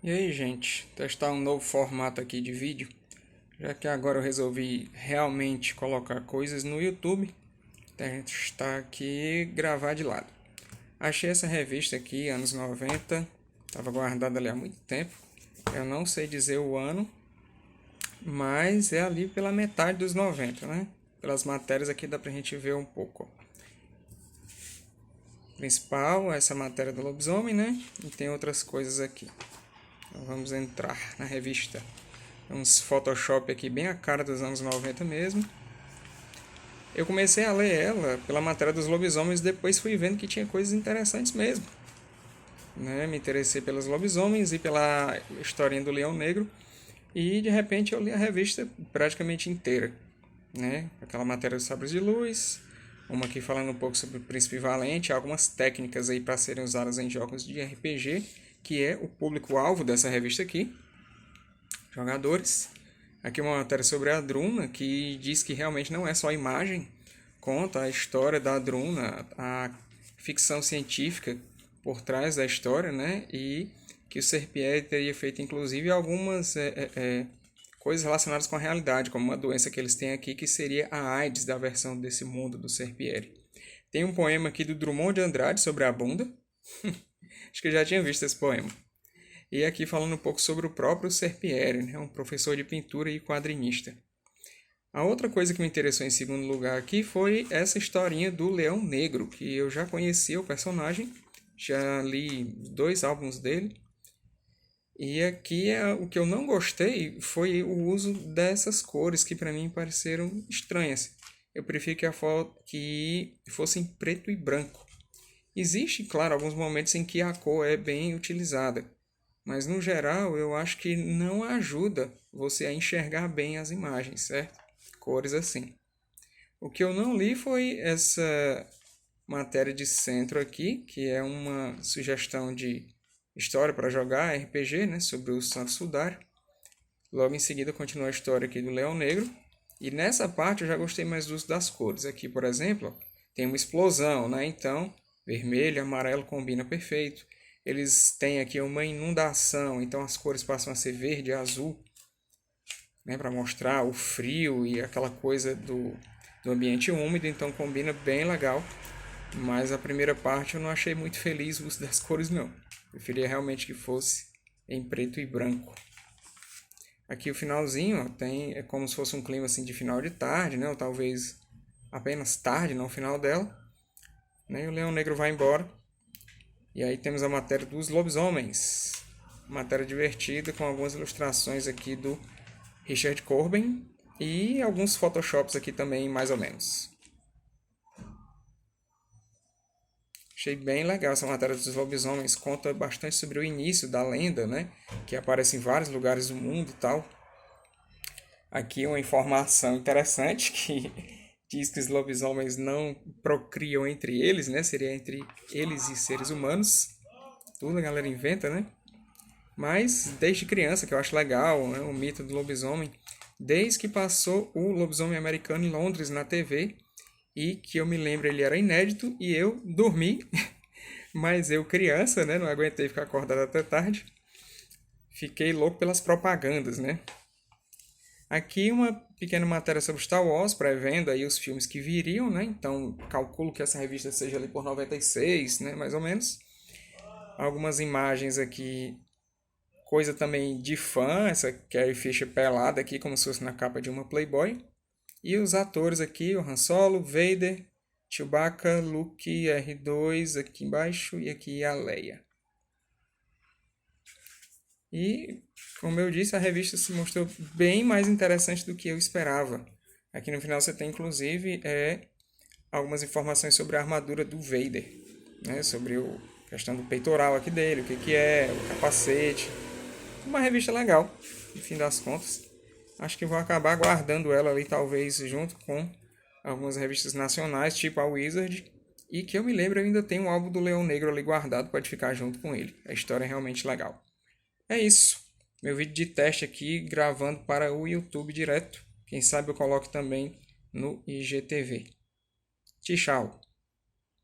E aí, gente, testar um novo formato aqui de vídeo, já que agora eu resolvi realmente colocar coisas no YouTube, testar aqui e gravar de lado. Achei essa revista aqui, anos 90, estava guardada ali há muito tempo, eu não sei dizer o ano, mas é ali pela metade dos 90, né? Pelas matérias aqui dá pra gente ver um pouco. Principal, essa matéria do lobisomem, né? E tem outras coisas aqui. Então vamos entrar na revista. Uns Photoshop aqui bem a cara dos anos 90 mesmo. Eu comecei a ler ela pela matéria dos lobisomens, depois fui vendo que tinha coisas interessantes mesmo. Né? Me interessei pelos lobisomens e pela historinha do Leão Negro. E de repente eu li a revista praticamente inteira. Né? Aquela matéria dos Sabres de Luz, uma aqui falando um pouco sobre o Príncipe Valente, algumas técnicas aí para serem usadas em jogos de RPG, que é o público-alvo dessa revista aqui. Jogadores. Aqui uma matéria sobre a Druna, que diz que realmente não é só a imagem, conta a história da Druna, a ficção científica por trás da história, né? E que o Serpieri teria feito, inclusive, algumas coisas relacionadas com a realidade, como uma doença que eles têm aqui, que seria a AIDS da versão desse mundo do Serpieri. Tem um poema aqui do Drummond de Andrade sobre a bunda. Acho que eu já tinha visto esse poema. E aqui falando um pouco sobre o próprio Serpieri, né? Um professor de pintura e quadrinista. A outra coisa que me interessou em segundo lugar aqui foi essa historinha do Leão Negro, que eu já conhecia o personagem, já li 2 álbuns dele. E aqui o que eu não gostei foi o uso dessas cores que para mim pareceram estranhas. Eu prefiro que fossem preto e branco. Existe, claro, alguns momentos em que a cor é bem utilizada, mas no geral eu acho que não ajuda você a enxergar bem as imagens, certo? Cores assim. O que eu não li foi essa matéria de centro aqui, que é uma sugestão de história para jogar RPG, né, sobre o Santo Sudário. Logo em seguida continua a história aqui do Leão Negro. E nessa parte eu já gostei mais do uso das cores. Aqui, por exemplo, tem uma explosão, né? Então, vermelho e amarelo combina perfeito. Eles têm aqui uma inundação, então as cores passam a ser verde e azul, né, para mostrar o frio e aquela coisa do ambiente úmido, então combina bem legal. Mas a primeira parte eu não achei muito feliz o uso das cores, não. Preferia realmente que fosse em preto e branco. Aqui o finalzinho, ó, é como se fosse um clima assim de final de tarde, né? Ou talvez apenas tarde, não final dela. Né? E o Leão Negro vai embora. E aí temos a matéria dos lobisomens. Matéria divertida com algumas ilustrações aqui do Richard Corbin e alguns photoshops aqui também, mais ou menos. Achei bem legal essa matéria dos lobisomens. Conta bastante sobre o início da lenda, né? Que aparece em vários lugares do mundo e tal. Aqui uma informação interessante que diz que os lobisomens não procriam entre eles, né? Seria entre eles e seres humanos. Tudo a galera inventa, né? Mas desde criança, que eu acho legal, né? O mito do lobisomem. Desde que passou o lobisomem americano em Londres na TV. E que eu me lembro, ele era inédito e eu dormi. Mas eu, criança, né? Não aguentei ficar acordado até tarde. Fiquei louco pelas propagandas, né? Aqui uma pequena matéria sobre Star Wars, pré-vendo aí os filmes que viriam, né? Então, calculo que essa revista seja ali por 96, né? Mais ou menos. Algumas imagens aqui, coisa também de fã, essa Carrie Fisher pelada aqui, como se fosse na capa de uma Playboy. E os atores aqui, o Han Solo, Vader, Chewbacca, Luke, R2 aqui embaixo e aqui a Leia. E, como eu disse, a revista se mostrou bem mais interessante do que eu esperava. Aqui no final você tem, inclusive, algumas informações sobre a armadura do Vader, né? Sobre a questão do peitoral aqui dele, o que, que é, o capacete. Uma revista legal, no fim das contas. Acho que vou acabar guardando ela ali, talvez, junto com algumas revistas nacionais, tipo a Wizard. E que eu me lembro, eu ainda tenho um álbum do Leão Negro ali guardado, pode ficar junto com ele. A história é realmente legal. É isso. Meu vídeo de teste aqui, gravando para o YouTube direto. Quem sabe eu coloque também no IGTV. Tchau.